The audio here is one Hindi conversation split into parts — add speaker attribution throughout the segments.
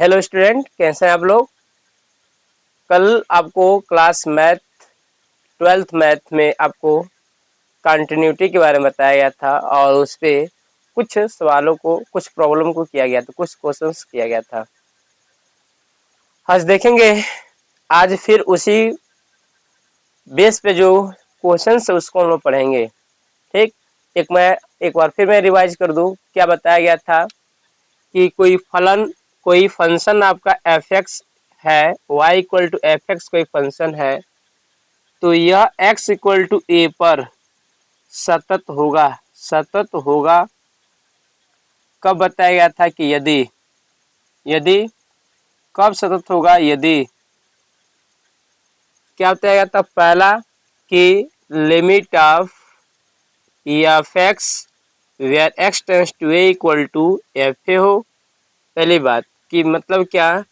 Speaker 1: हेलो स्टूडेंट, कैसे हैं आप लोग। कल आपको क्लास मैथ 12th मैथ में आपको कंटिन्यूटी के बारे में बताया गया था और उस पे कुछ सवालों को, कुछ प्रॉब्लम को किया गया था, कुछ क्वेश्चंस किया गया था। आज देखेंगे, आज फिर उसी बेस पे जो क्वेश्चंस है उसको हम लोग पढ़ेंगे। ठीक, एक बार फिर मैं रिवाइज कर दूं। क्या बताया गया था कि कोई फंक्शन आपका एफ एक्स है, Y equal to F X कोई फंक्शन है, तो यह x इक्वल टू ए पर सतत होगा। कब बताया गया था कि यदि यदि कब सतत होगा, यदि क्या बताया गया था। पहला कि limit of F X where X tends to A equal to F A हो। पहली बात कि मतलब क्या,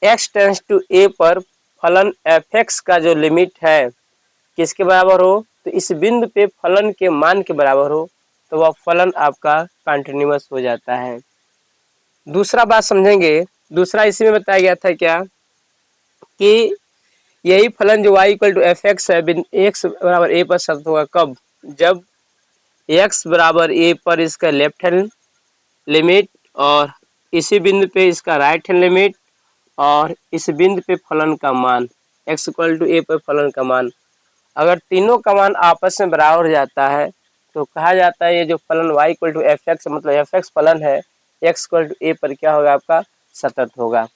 Speaker 1: एक्स टेंड्स टू ए पर फलन एफ एक्स का जो लिमिट है किसके बराबर हो, तो इस बिंदु पे फलन के मान के बराबर हो तो वह फलन आपका कंटिन्यूअस हो जाता है। दूसरा बात समझेंगे, दूसरा इसी में बताया गया था क्या कि यही फलन जो y equal to F X है, एक्स बराबर ए पर सतत होगा। कब? जब x बराबर ए पर इसका लेफ्ट हैंड लिमिट और इसी बिंदु पे इसका राइट हैंड लिमिट और इस बिंदु पे फलन का मान x इक्वल टू ए पर फलन का मान, अगर तीनों का मान आपस में बराबर हो जाता है तो कहा जाता है ये जो फलन y equal to F X मतलब एफ एक्स फलन है, x इक्वल टू ए पर क्या होगा, आपका सतत होगा।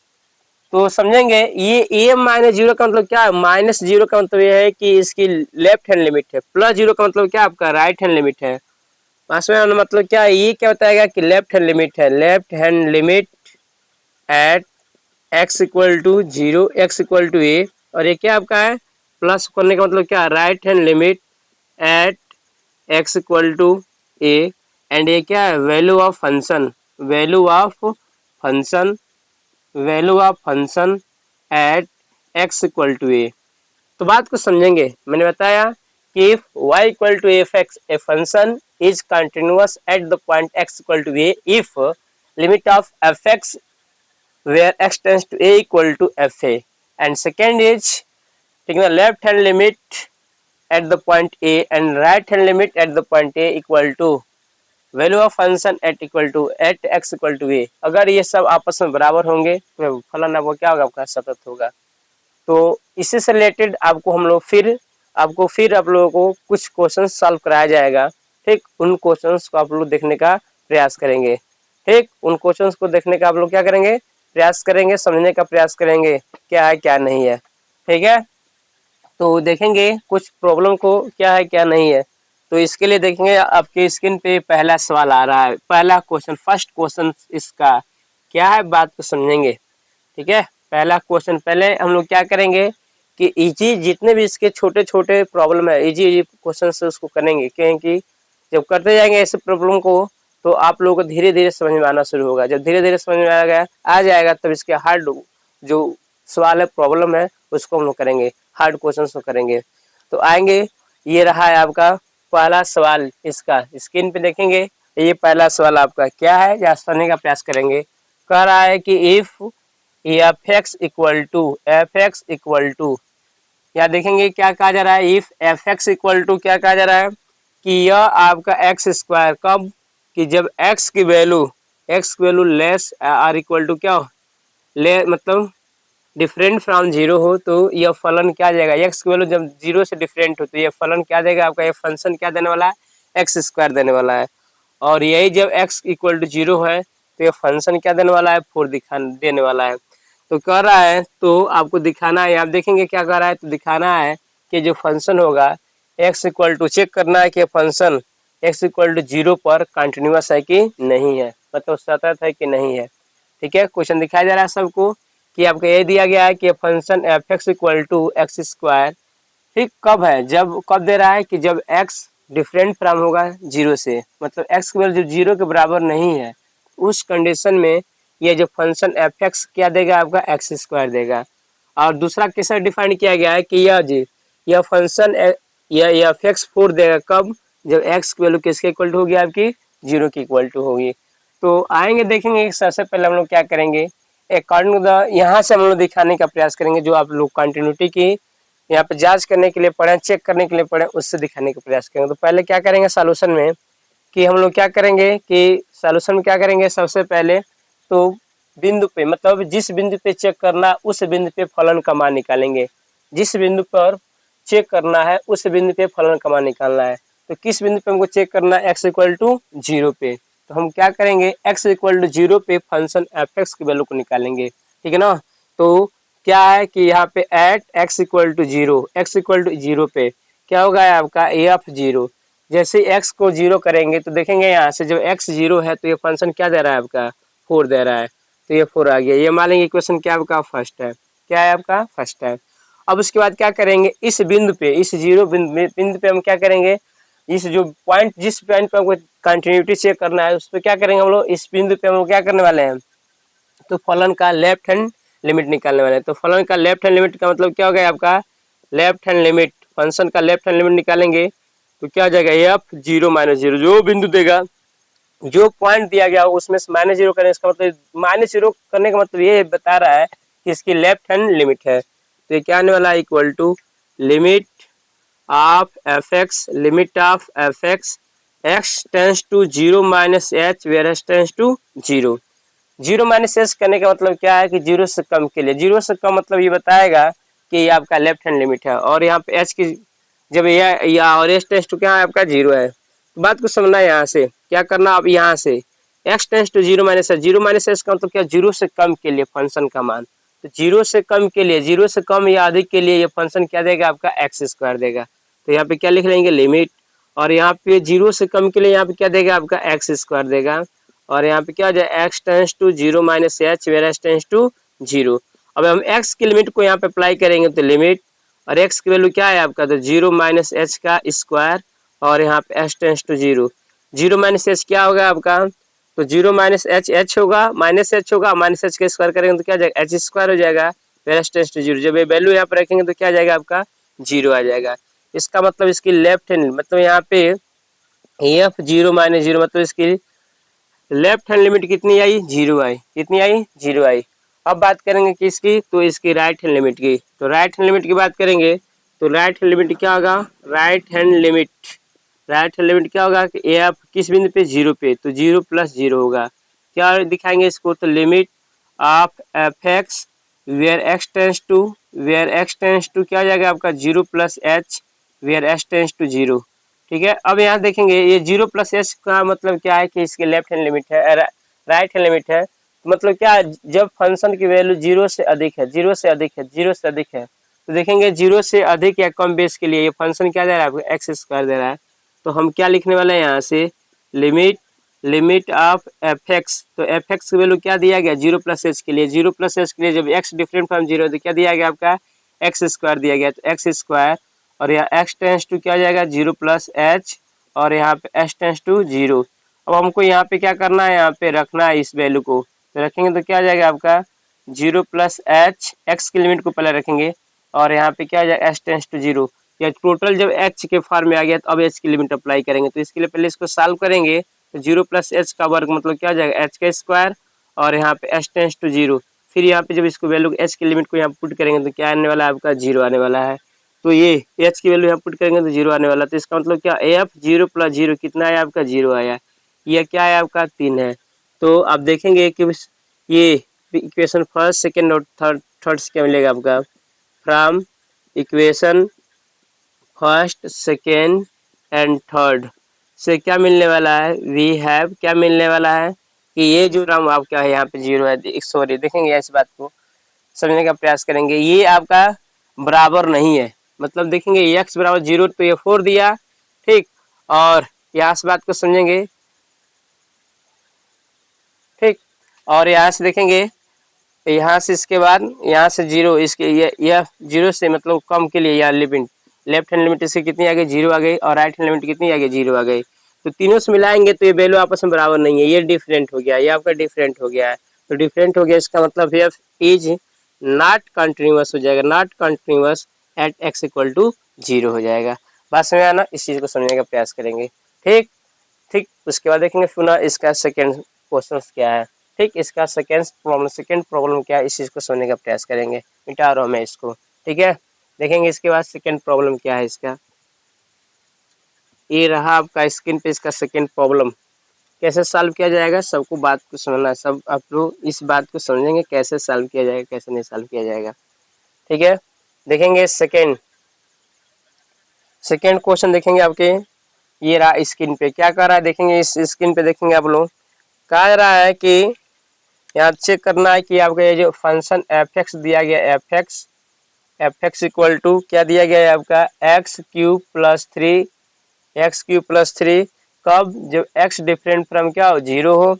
Speaker 1: तो समझेंगे, ये ए माइनस जीरो का मतलब क्या है। माइनस जीरो का मतलब ये है कि इसकी लेफ्ट हैंड लिमिट है, प्लस जीरो का मतलब क्या, आपका राइट हैंड लिमिट है। पास में मतलब क्या है, ये क्या बताएगा कि लेफ्ट हैंड लिमिट है, left hand limit at x equal to zero, X equal to A, और ये क्या आपका है, प्लस करने का मतलब क्या, right hand limit at x equal to A, and ये क्या है, value of function, value of function value of function at x equal to A. तो बात को समझेंगे, मैंने बताया कि if y equal to F X a function is continuous at the point x equal to A if limit of F X where x tends to a equal to fa, and second is taking the left hand limit at the point a and right hand limit at the point a equal to value of function at X equal to A. अगर ये सब आपस में बराबर होंगे तो फलन आपको क्या होगा, आपका सतत होगा। तो इसी से रिलेटेड आपको फिर आप लोगों को कुछ क्वेश्चन सॉल्व कराया जाएगा। ठीक, उन क्वेश्चंस को आप लोग देखने का प्रयास करेंगे। ठीक, उन क्वेश्चंस को देखने का आप लोग क्या करेंगे, प्रयास करेंगे, समझने का प्रयास करेंगे क्या है क्या नहीं है। ठीक है, तो देखेंगे कुछ प्रॉब्लम को क्या है क्या नहीं है। तो इसके लिए देखेंगे आपके स्क्रीन पे पहला सवाल आ रहा है, पहला क्वेश्चन, फर्स्ट क्वेश्चन इसका क्या है, बात को समझेंगे। ठीक है, पहला क्वेश्चन पहले हम लोग क्या करेंगे कि इजी जितने भी इसके छोटे छोटे प्रॉब्लम है, इजी क्वेश्चन से उसको करेंगे, क्योंकि जब करते जाएंगे ऐसे प्रॉब्लम को तो आप लोगों को धीरे धीरे समझ में आना शुरू होगा। जब धीरे धीरे समझ में आ जाएगा तब इसके हार्ड जो सवाल है, प्रॉब्लम है, उसको हम लोग करेंगे, हार्ड क्वेश्चन को करेंगे। तो आएंगे, ये रहा है आपका पहला सवाल, इसका स्क्रीन पे देखेंगे। ये पहला सवाल आपका क्या है, या समझने का प्रयास करेंगे। कह रहा है कि if F X equal to, या देखेंगे क्या कहा जा रहा है, if F X equal to क्या कहा जा रहा है कि यह आपका एक्स स्क्वायर, कब कि जब एक्स की value less or equal to क्या हो, ले मतलब डिफरेंट फ्रॉम जीरो हो, तो यह फलन क्या जाएगा, एक्स की वैल्यू जब जीरो से डिफरेंट हो तो यह फलन क्या देगा आपका, ये फंक्शन क्या देने वाला है, एक्स स्क्वायर देने वाला है। और यही जब एक्स इक्वल टू जीरो है तो ये फंक्शन क्या देने वाला है, 4 देने वाला है। तो कह रहा है, तो आपको दिखाना है, आप देखेंगे क्या कर रहा है, तो दिखाना है कि जो फंक्शन होगा एक्स इक्वल टू, चेक करना है कि function X equal to zero पर कंटिन्यूअस है कि नहीं है, मतलब सतत है कि नहीं है। ठीक है, क्वेश्चन दिखाया जा रहा है सबको कि आपको ये दिया गया है कि function F X equal to X square, ठीक, कब है, जब कब दे रहा है कि जब एक्स डिफरेंट फ्रॉम होगा जीरो से, मतलब एक्स की वैल्यू जो जीरो के बराबर नहीं है, उस कंडीशन में ये जो फंक्शन एफ एक्स क्या देगा, आपका एक्स स्क्वायर देगा। और दूसरा कैसे डिफाइन किया गया है कि यह फंक्शन यह एफ एक्स 4 देगा, कब, जब एक्स की वैल्यू किसके इक्वल टू होगी, आपकी जीरो की इक्वल टू होगी। तो आएंगे देखेंगे, सबसे पहले हम लोग क्या करेंगे, अकॉर्डिंग टू द, यहाँ से हम लोग दिखाने का प्रयास करेंगे जो आप लोग कंटिन्यूटी की यहाँ पे जांच करने के लिए पढ़े, चेक करने के लिए पढ़े, उससे दिखाने का प्रयास करेंगे। तो पहले क्या करेंगे सॉल्यूशन में कि हम लोग क्या करेंगे कि सॉल्यूशन में क्या करेंगे, सबसे पहले तो बिंदु पे, मतलब जिस बिंदु पे चेक करना उस बिंदु पे फलन का मान निकालेंगे। जिस बिंदु पर चेक करना है उस बिंदु पे फलन का मान निकालना है। तो किस बिंदु पे हमको चेक करना है, x इक्वल टू 0 पे। तो हम क्या करेंगे, x इक्वल टू 0 पे फंक्शन एफ एक्स की वैल्यू को निकालेंगे, ठीक है ना। तो क्या है कि यहाँ पे at x equal to 0, x equal to 0 पे क्या होगा आपका एफ 0। जैसे x को 0 करेंगे तो देखेंगे यहाँ से जब x 0 है तो ये फंक्शन क्या दे रहा है आपका 4 दे रहा है, तो ये 4 आ गया। ये मान लेंगे इक्वेशन क्या आपका फर्स्ट है, क्या है आपका फर्स्ट है। अब उसके बाद क्या करेंगे, इस बिंदु पे, इस 0 बिंदु पे हम क्या करेंगे, इस जो पॉइंट, जिस पॉइंट पे हमको कंटिन्यूटी चेक करना है उस पर क्या करेंगे हम लोग, इस बिंदु पे हम लोग क्या करने वाले हैं, तो फलन का लेफ्ट हैंड लिमिट निकालने वाले हैं। तो फलन का लेफ्ट हैंड लिमिट का मतलब क्या हो गया आपका, लेफ्ट हैंड लिमिट, फंक्शन का लेफ्ट हैंड लिमिट निकालेंगे तो क्या हो जाएगा, एफ 0 माइनस 0, जो बिंदु देगा, जो पॉइंट दिया गया उसमें से -0 करें, इसका मतलब -0 करने का मतलब ये बता रहा है कि इसकी लेफ्ट हैंड लिमिट है। तो ये क्या आने वाला है, equal to limit of F X, limit of F X X tends to 0 minus H where H tends to 0। 0 minus H करने का मतलब क्या है कि 0 से कम के लिए, 0 से कम मतलब ये बताएगा कि ये आपका लेफ्ट हैंड लिमिट है। और यहाँ पे एच की जब या और एच टेंस टू क्या है आपका 0 है। तो बात को समझना है, यहाँ से क्या करना, अब यहाँ से X tends to 0 minus H, 0 minus H का मतलब क्या, 0 से कम के लिए फंक्शन का मान। तो 0 से कम के लिए, 0 से कम या अधिक के लिए ये फंक्शन क्या देगा आपका एक्स स्क्वायर देगा। तो यहाँ पे क्या लिख लेंगे लिमिट, और यहाँ पे 0 से कम के लिए यहाँ पे क्या देगा आपका एक्स स्क्वायर देगा। और यहाँ पे क्या हो जाए, X tends to 0 minus H where H tends to 0। अब हम एक्स की लिमिट को यहाँ पे अप्लाई करेंगे तो लिमिट, और एक्स की वैल्यू क्या है आपका, तो 0 माइनस एच का स्क्वायर, और यहाँ पे H tends to 0, 0 minus H क्या होगा आपका, तो 0 माइनस एच एच होगा, माइनस एच होगा, माइनस एच का स्क्वायर करेंगे तो क्या जाएगा, एच स्क्वायर हो जाएगा, फिर एच टेंस टू 0। जब ये वैल्यू यहाँ पे रखेंगे तो क्या जाएगा आपका 0 आ जाएगा। इसका मतलब इसकी लेफ्ट हैंड, मतलब यहाँ पे एफ 0 माइनस 0 मतलब इसकी लेफ्ट हैंड लिमिट कितनी आई, 0 आई, कितनी आई 0 आई। अब बात करेंगे किसकी, तो इसकी राइट हैंड लिमिट की। तो राइट हैंड लिमिट की बात करेंगे तो राइट हैंड लिमिट क्या होगा, right hand limit, right hand limit क्या होगा कि एफ किस बिंदु पे 0 पे, तो 0 प्लस 0 होगा। क्या दिखाएंगे इसको, तो limit of F X where X tends to, where X tends to क्या हो जाएगा आपका 0 plus H where H tends to 0, ठीक है। अब यहाँ देखेंगे ये 0 प्लस एच का मतलब क्या है कि इसकी लेफ्ट हैंड लिमिट है, राइट हैंड लिमिट है। मतलब क्या, जब फंक्शन की वैल्यू 0 से अधिक है, 0 से अधिक है, 0 से अधिक है, तो देखेंगे 0 से अधिक या कम बेस के लिए ये फंक्शन क्या दे रहा है आपको, एक्स स्क्वायर दे रहा है। तो हम क्या लिखने वाले हैं यहाँ से, limit, limit of F x, तो एफ एक्स की वैल्यू क्या दिया गया 0 प्लस एच के लिए, 0 प्लस एच के लिए जब एक्स डिफरेंट फ्रॉम 0 तो क्या दिया गया आपका एक्स स्क्वायर दिया गया, तो एक्स स्क्वायर, और यहाँ एक्स टेंस टू क्या हो जाएगा 0 प्लस एच, और यहाँ पे एच टेंस टू 0। अब हमको यहाँ पे क्या करना है, यहाँ पे रखना है इस वैल्यू को, तो रखेंगे तो क्या आ जाएगा आपका 0 प्लस एच, एक्स की लिमिट को पहले रखेंगे, और यहाँ पे क्या आ जाएगा एच टेंस टू 0। या टोटल जब एच के फॉर्म में आ गया तो अब एच की लिमिट अप्लाई करेंगे। तो इसके लिए पहले इसको सॉल्व करेंगे, तो 0 प्लस एच का वर्ग मतलब क्या हो जाएगा एच का स्क्वायर, और यहाँ पे एच टेंस टू 0। फिर यहाँ पे जब इसको वैल्यू एच की लिमिट को यहाँ पुट करेंगे तो क्या आने वाला है आपका 0 आने वाला है। तो ये एच की वैल्यू यहाँ पुट करेंगे तो 0 आने वाला, तो इसका मतलब क्या एफ 0 प्लस 0 कितना है आपका 0 आया, यह क्या है आपका 3 है। तो आप देखेंगे कि ये इक्वेशन फर्स्ट सेकेंड और थर्ड से क्या मिलेगा आपका, from equation first second and third से क्या मिलने वाला है, वी हैव क्या मिलने वाला है कि ये जो राम आपका है यहाँ पे 0 है, सॉरी देखेंगे इस बात को समझने का प्रयास करेंगे, ये आपका बराबर नहीं है। मतलब देखेंगे x बराबर 0 तो ये 4 दिया, ठीक, और यहाँ से बात को समझेंगे, ठीक, और यहाँ से देखेंगे, यहाँ से इसके बाद यहाँ से 0, इसके यह 0 से मतलब कम के लिए यहाँ लिमिट, लेफ्ट हैंड लिमिट इसकी कितनी आ गई 0 आ गई, और राइट हैंड लिमिट कितनी आ गई 0 आ गई। तो तीनों से मिलाएंगे तो ये वैल्यू आपस में बराबर नहीं है, ये डिफरेंट हो गया, ये आपका डिफरेंट हो गया है। तो डिफरेंट हो गया इसका मतलब एफ इज नॉट कंटिन्यूअस हो जाएगा, not continuous at X equal to 0 हो जाएगा। बात समझ आना, इस चीज को समझने का प्रयास करेंगे, ठीक ठीक। उसके बाद देखेंगे पुनः इसका सेकेंड क्वेश्चन क्या है। ठीक, इसका सेकेंड प्रॉब्लम क्या है, इस चीज़ को समझने का प्रयास करेंगे। मिटा रहा हूँ मैं इसको, ठीक है। देखेंगे इसके बाद सेकेंड प्रॉब्लम क्या है इसका। ये रहा आपका स्क्रीन पे इसका सेकेंड प्रॉब्लम। कैसे सॉल्व किया जाएगा, सबको बात को समझना है, सब आप लोग इस बात को समझेंगे कैसे सॉल्व किया जाएगा, कैसे नहीं सॉल्व किया जाएगा, ठीक है। देखेंगे सेकेंड क्वेश्चन देखेंगे आपके। ये रहा स्क्रीन पे, क्या कर रहा है देखेंगे, इस स्क्रीन पे देखेंगे आप लोग। कहा रहा है कि यहाँ चेक करना है कि आपका ये जो फंक्शन एफ एक्स दिया गया, एफ एक्स इक्वल टू क्या दिया गया है आपका एक्स क्यूब प्लस थ्री, कब, जब x डिफरेंट फ्रॉम क्या हो, 0 हो,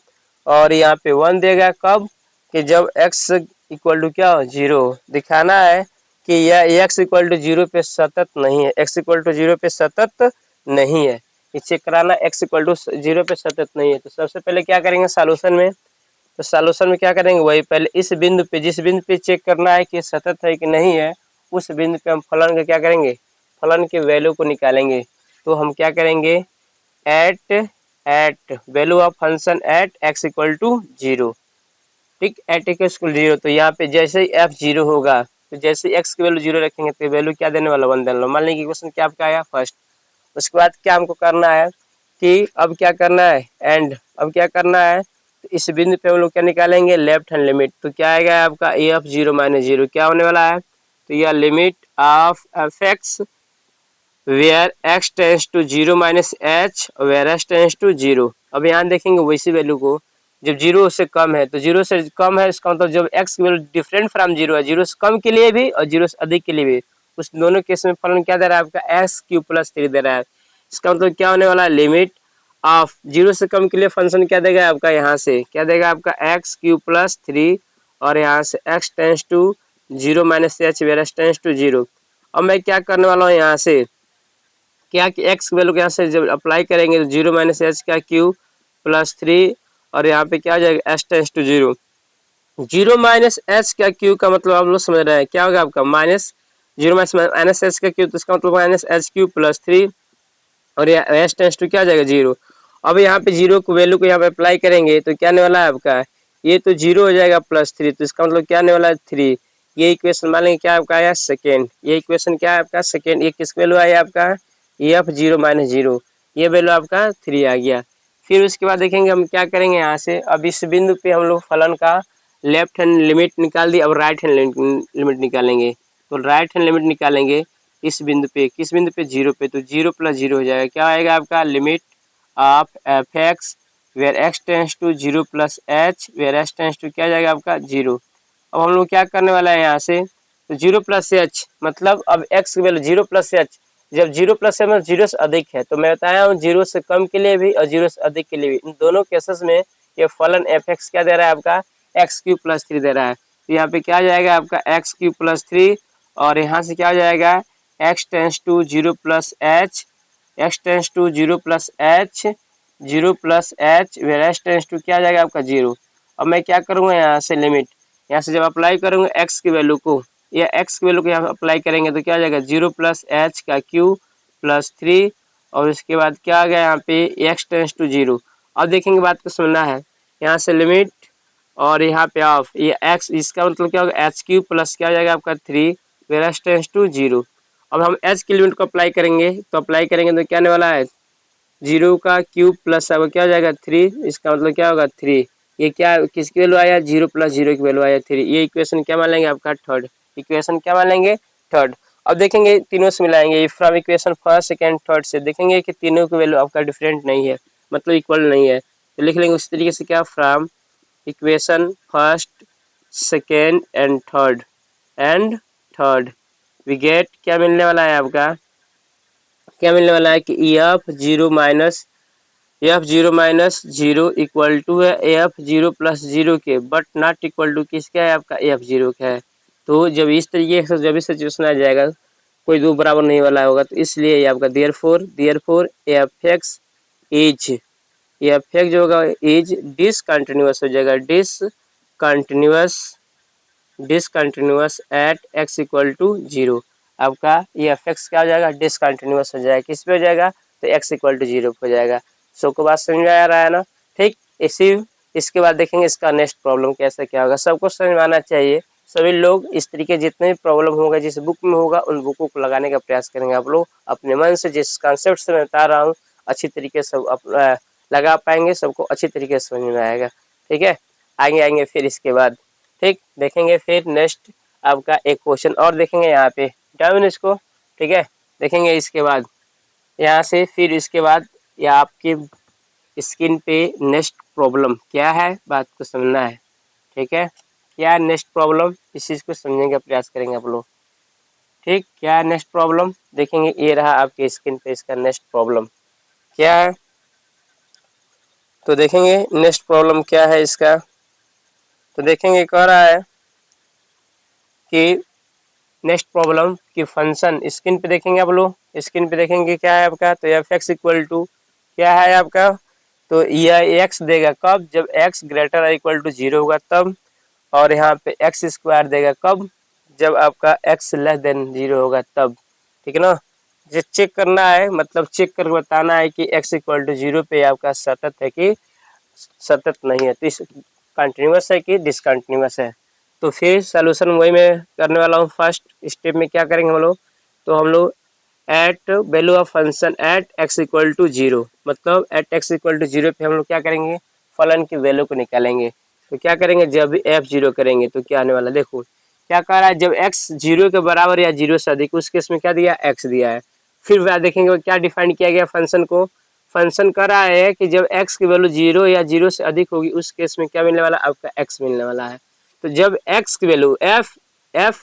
Speaker 1: और यहाँ पे 1 देगा कब, कि जब x इक्वल टू क्या हो, 0 हो। दिखाना है कि यह x इक्वल टू 0 पे सतत नहीं है, x इक्वल टू 0 पे सतत नहीं है, चेक कराना x इक्वल टू 0 पे सतत नहीं है। तो सबसे पहले क्या करेंगे सॉल्यूशन में, तो सॉल्यूशन में क्या करेंगे, वही पहले इस बिंदु पे, जिस बिंदु पे चेक करना है कि सतत है कि नहीं है, उस बिंदु पे हम फलन का क्या करेंगे, फलन के वैल्यू को निकालेंगे। तो हम क्या करेंगे, at value of function at X equal to 0, ठीक, एट एक्स इक्वल 0। तो यहाँ पे जैसे ही एफ 0 होगा, तो जैसे एक्स की वैल्यू 0 रखेंगे तो वैल्यू क्या देने वाला, 1 देने वाला। मान लीजिए क्वेश्चन क्या आपका आया फर्स्ट। उसके बाद क्या हमको करना है कि अब क्या करना है, अब क्या करना है, तो इस बिंदु पे हम लोग क्या निकालेंगे, लेफ्ट हैंड लिमिट। तो क्या आएगा आपका ए एफ 0 माइनस 0, क्या होने वाला है, तो यह limit of F X where x tends to 0 minus H where x tends to 0। अब यहाँ देखेंगे वैसी वैल्यू को, जब 0 से कम है, तो 0 से कम है इसका मतलब जब x की वैल्यू डिफरेंट फ्रॉम 0 है, 0 से कम के लिए भी और 0 से अधिक के लिए भी, उस दोनों केस में फलन क्या दे रहा है आपका x क्यूब प्लस 3 दे रहा है। इसका मतलब क्या होने वाला है, लिमिट ऑफ 0 से कम के लिए फंक्शन क्या देगा आपका, यहाँ से क्या देगा आपका x क्यूब प्लस 3, और यहाँ से x tends to 0 minus H where x tends to 0। अब मैं क्या करने वाला हूँ यहाँ से, क्या कि x वैल्यू यहाँ से जब अप्लाई करेंगे तो 0 माइनस एच का क्यू प्लस 3, और यहाँ पे क्या हो जाएगा H tends to 0। 0 minus H का क्यू का मतलब आप लोग समझ रहे हैं क्या होगा आपका, माइनस 0 माइनस एच का क्यू, तो इसका मतलब माइनस एच क्यू प्लस 3, और यहाँ एच टेंस टू क्या हो जाएगा 0। अब यहाँ पे 0 को वैल्यू को यहाँ पे अप्लाई करेंगे तो क्या आने वाला है आपका, ये तो 0 हो जाएगा प्लस 3, तो इसका मतलब क्या आने वाला है 3। ये इक्वेशन मान लेंगे क्या आपका आया सेकेंड, ये इक्वेशन क्या है आपका सेकेंड। ये किस वैल्यू आया आपका एफ 0 माइनस 0, ये वैल्यू आपका 3 आ गया। फिर उसके बाद देखेंगे हम क्या करेंगे यहाँ से, अब इस बिंदु पे हम लोग फलन का लेफ्ट हैंड लिमिट निकाल दी, अब राइट हैंड लिमिट निकालेंगे। तो राइट हैंड लिमिट निकालेंगे इस बिंदु पे, किस बिंदु पे 0 पे, तो 0 प्लस 0 हो जाएगा, क्या आएगा आपका limit of F X where X tends to 0 plus H where X tends to क्या आ जाएगा आपका 0। अब हम लोग क्या करने वाला है यहाँ से, तो 0 प्लस एच मतलब अब एक्स की वैल्यू 0 प्लस एच, जब 0 प्लस एच मतलब 0 से अधिक है, तो मैं बताया हूँ 0 से कम के लिए भी और 0 से अधिक के लिए भी, इन दोनों केसेस में ये फलन एफ एक्स क्या दे रहा है आपका एक्स क्यूब प्लस 3 दे रहा है। तो यहाँ पे क्या आ जाएगा आपका एक्स क्यूब प्लस 3, और यहाँ से क्या हो जाएगा X tends to 0 plus H, X tends to 0 plus H, 0 plus H where X tends to क्या आ जाएगा आपका 0। अब मैं क्या करूँगा यहाँ से लिमिट, यहाँ से जब अप्लाई करूँगा एक्स की वैल्यू को, या एक्स की वैल्यू को यहाँ अप्लाई करेंगे तो क्या आ जाएगा 0 प्लस एच का क्यू प्लस 3, और उसके बाद क्या आ गया यहाँ पे एक्स टेंस टू 0। अब देखेंगे बात को सुनना है, यहाँ से लिमिट और यहाँ पे ऑफ, ये एक्स इसका मतलब क्या होगा एच क्यू प्लस क्या आ जाएगा आपका 3 वेयर एक्स टेंस टू 0। अब हम एच की लिमिट को अप्लाई करेंगे, तो अप्लाई करेंगे तो क्या आने वाला है 0 का क्यूब प्लस अब क्या हो जाएगा 3, इसका मतलब क्या होगा 3। ये क्या किसकी वैल्यू आया 0 प्लस 0 की वैल्यू आया 3। ये इक्वेशन क्या मान लेंगे आपका थर्ड, इक्वेशन क्या मान लेंगे थर्ड। अब देखेंगे तीनों से मिलाएंगे from equation first second third से, देखेंगे कि तीनों की वैल्यू आपका डिफरेंट नहीं है, मतलब इक्वल नहीं है, तो लिख लेंगे उस तरीके से क्या from equation first second and third we get क्या मिलने वाला है आपका, क्या मिलने वाला है कि एफ 0 माइनस 0 इक्वल टू है एफ 0 प्लस 0 के, बट नॉट इक्वल टू किसका है आपका एफ 0 का है। तो जब इस तरीके से जब इस सिचुएशन आ जाएगा कोई दो बराबर नहीं वाला होगा, तो इसलिए ये आपका देयरफॉर एफ एक्स जो होगा इज डिसकंटिन्यूअस हो जाएगा, discontinuous at X equal to 0। आपका ये एफ एक्स क्या हो जाएगा डिसकंटिन्यूअस हो जाएगा, किस पे हो जाएगा तो एक्स इक्वल टू 0 हो जाएगा। सो को बात समझ आ रहा है ना, ठीक। इसके बाद देखेंगे इसका नेक्स्ट प्रॉब्लम कैसे क्या होगा। सबको समझ में आना चाहिए। सभी लोग इस तरीके जितने भी प्रॉब्लम होगा जिस बुक में होगा उन बुकों को लगाने का प्रयास करेंगे। आप लोग अपने मन से जिस कॉन्सेप्ट से मैं बता रहा हूँ अच्छी तरीके से लगा पाएंगे, सबको अच्छी तरीके से समझ में आएगा। ठीक है, आएंगे फिर इसके बाद। ठीक, देखेंगे फिर नेक्स्ट आपका एक क्वेश्चन और देखेंगे यहाँ पे, डाउन इसको। ठीक है, देखेंगे इसके बाद यहाँ से फिर इसके बाद या आपकी स्क्रीन पे नेक्स्ट प्रॉब्लम क्या है बात को समझना है। ठीक है, क्या है नेक्स्ट प्रॉब्लम, इस चीज़ को समझने का प्रयास करेंगे आप लोग। ठीक, क्या है नेक्स्ट प्रॉब्लम, देखेंगे ये रहा आपके स्क्रीन पे इसका नेक्स्ट प्रॉब्लम क्या है। तो देखेंगे नेक्स्ट प्रॉब्लम क्या है इसका। तो देखेंगे कह रहा है कि नेक्स्ट प्रॉब्लम की फंक्शन स्क्रीन पे देखेंगे आप लोग। स्क्रीन पे देखेंगे क्या है आपका, तो एफ एक्स इक्वल टू क्या है आपका, तो यह एक्स देगा कब, जब एक्स ग्रेटर और इक्वल टू 0 होगा तब, और यहाँ पे एक्स स्क्वायर देगा कब, जब आपका एक्स लेस देन 0 होगा तब। ठीक है ना, जो चेक करना है मतलब चेक कर बताना है कि एक्स इक्वल टू 0 पे आपका सतत है कि सतत नहीं है, तो इस कंटिन्यूस है कि डिसकंटिन्यूस है। तो फिर सोल्यूशन वही मैं करने वाला हूँ। फर्स्ट स्टेप में क्या करेंगे हम लोग, तो हम लोग at value of function at X equal to 0, मतलब एट एक्स इक्वल टू 0 पे हम लोग क्या करेंगे, फलन की वैल्यू को निकालेंगे। तो क्या करेंगे, जब भी एफ 0 करेंगे तो क्या आने वाला, देखो क्या कह रहा है, जब एक्स 0 के बराबर या 0 से अधिक, उस केस में क्या दिया, एक्स दिया है। फिर वह देखेंगे क्या डिफाइन किया गया फंक्शन को, फंक्शन कर रहा है कि जब एक्स की वैल्यू 0 या 0 से अधिक होगी उस केस में क्या मिलने वाला, आपका एक्स मिलने वाला है। तो जब एक्स की वैल्यू एफ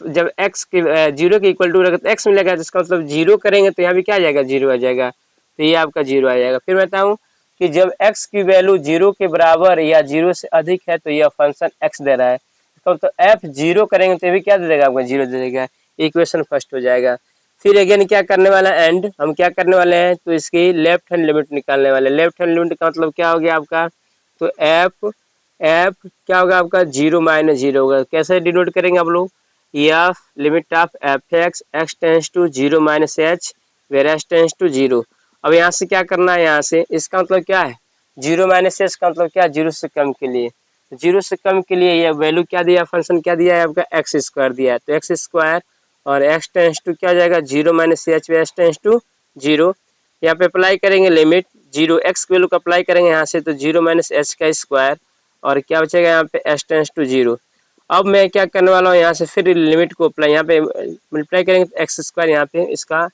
Speaker 1: जब एक्स के 0 के इक्वल टू रहेगा तो एक्स मिलेगा, जिसका मतलब 0 करेंगे तो यहाँ भी क्या आ जाएगा, 0 आ जाएगा, तो ये आपका 0 आ जाएगा। फिर बताऊँ कि जब x की वैल्यू 0 के बराबर या 0 से अधिक है तो यह फंक्शन x दे रहा है, तो f 0 करेंगे तो ये भी क्या दे देगा, आपका 0 दे देगा। इक्वेशन फर्स्ट हो जाएगा। फिर अगेन क्या करने वाला है, एंड हम क्या करने वाले हैं, तो इसकी लेफ्ट हैंड लिमिट निकालने वाले। लेफ्ट हैंड लिमिट का मतलब क्या हो गया आपका, तो एफ क्या होगा आपका, 0 माइनस 0 होगा। कैसे डिनोट करेंगे आप लोग, F limit of F X tends to 0 minus H where H tends to 0। अब यहाँ से क्या करना है, यहाँ से इसका मतलब क्या है, 0 माइनस एच का मतलब क्या, 0 से कम के लिए, 0 से कम के लिए यह वैल्यू क्या दिया, फंक्शन क्या दिया है आपका, एक्स स्क्वायर दिया है। तो एक्स स्क्वायर और एक्स टेंस टू क्या जाएगा, 0 minus H where X tends to 0। यहाँ पे अप्लाई करेंगे लिमिट 0 एक्स वैल्यू का अप्लाई करेंगे यहाँ से, तो 0 माइनस एच का स्क्वायर और क्या बचेगा यहाँ पे एच टेंस टू 0। अब मैं क्या करने वाला हूँ, यहाँ से फिर लिमिट को अप्लाई यहाँ पे मल्टीप्लाई करेंगे तो एक्स स्क्वायर यहाँ पे इसका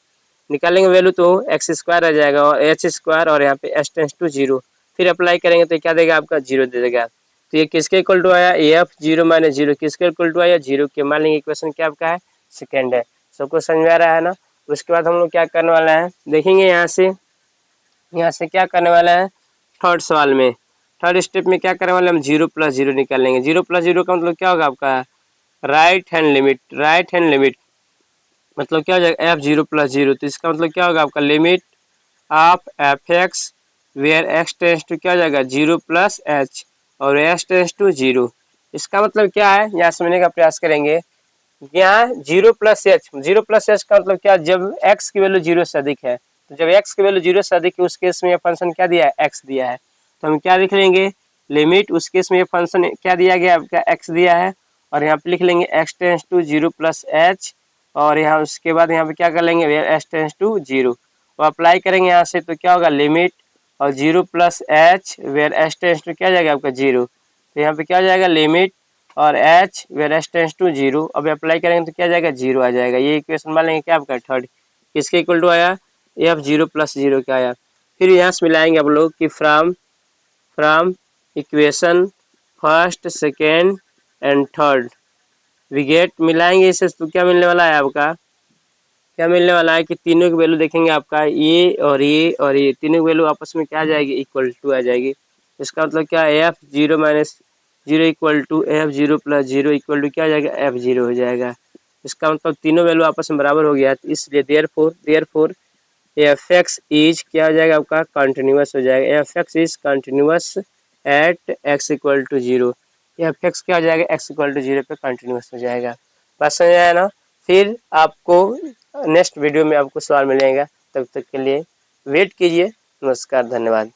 Speaker 1: निकालेंगे वैल्यू तो एक्स स्क्वायर आ जाएगा और एच स्क्वायर और यहाँ पे एच टेंस टू 0। फिर अप्लाई करेंगे तो क्या देगा आपका, 0 दे देगा। तो ये किसके इक्वल टू आया, एफ 0 माइनस 0 किसके इक्वल टू आया, 0 के। मान लेंगे इक्वेशन क्या आपका है, सेकेंड है। सबको समझ में आ रहा है ना। उसके बाद हम लोग क्या करने वाला है, देखेंगे यहाँ से क्या करने वाला है, थर्ड सवाल में थर्ड स्टेप में क्या करने वाले हम, 0 प्लस 0 निकालेंगे। 0 प्लस 0 का मतलब क्या होगा आपका, राइट हैंड लिमिट मतलब क्या हो जाएगा, एफ 0 प्लस 0। तो इसका मतलब क्या होगा आपका, limit of F X where X tends to क्या हो जाएगा, 0 प्लस एच और एच टेंस टू 0। इसका मतलब क्या है, यहाँ समझने का प्रयास करेंगे। यहाँ 0 प्लस एच का मतलब क्या, जब एक्स की वैल्यू 0 से अधिक है, तो जब एक्स की वैल्यू 0 से अधिक है उस केस में ये फंक्शन क्या दिया है, एक्स दिया है। तो हम क्या लिख लेंगे, लिमिट उस केस में ये फंक्शन क्या दिया गया आपका, एक्स दिया है, और यहाँ पे लिख लेंगे X tends to 0 plus H, और यहाँ उसके बाद यहाँ पे क्या कर लेंगे, एच टेंस टू 0 और अप्लाई करेंगे यहाँ से, तो क्या होगा, लिमिट और 0 plus H where H tends to क्या जाएगा आपका 0। तो यहाँ पे क्या हो जाएगा, लिमिट और H where H tends to 0। अब अप्लाई करेंगे तो क्या जाएगा, 0 आ जाएगा। ये इक्वेशन मान लेंगे क्या आपका थर्ड, किसके इक्वल टू आया, एफ 0 प्लस 0 का आया। फिर यहाँ से मिलाएंगे आप लोग कि from equation first second and third we get, मिलाएंगे इसे तो क्या मिलने वाला है आपका, क्या मिलने वाला है कि तीनों की वैल्यू देखेंगे आपका, ये और ये और ये तीनों की वैल्यू आपस में क्या आ जाएगी, इक्वल टू आ जाएगी। इसका मतलब क्या है, F 0 minus 0 equal to F 0 plus 0 equal to क्या आ जाएगा, एफ 0 हो जाएगा। इसका मतलब तीनों वैल्यू आपस में बराबर हो गया, इसलिए देयरफॉर एफ एक्स इज क्या हो जाएगा आपका, कंटिन्यूस हो जाएगा। F X is continuous at X equal to 0। F X क्या हो जाएगा, एक्स इक्वल टू 0 पे कंटिन्यूस हो जाएगा। बात समझ आया ना। फिर आपको नेक्स्ट वीडियो में आपको सवाल मिलेगा, तब तक के लिए वेट कीजिए। नमस्कार, धन्यवाद।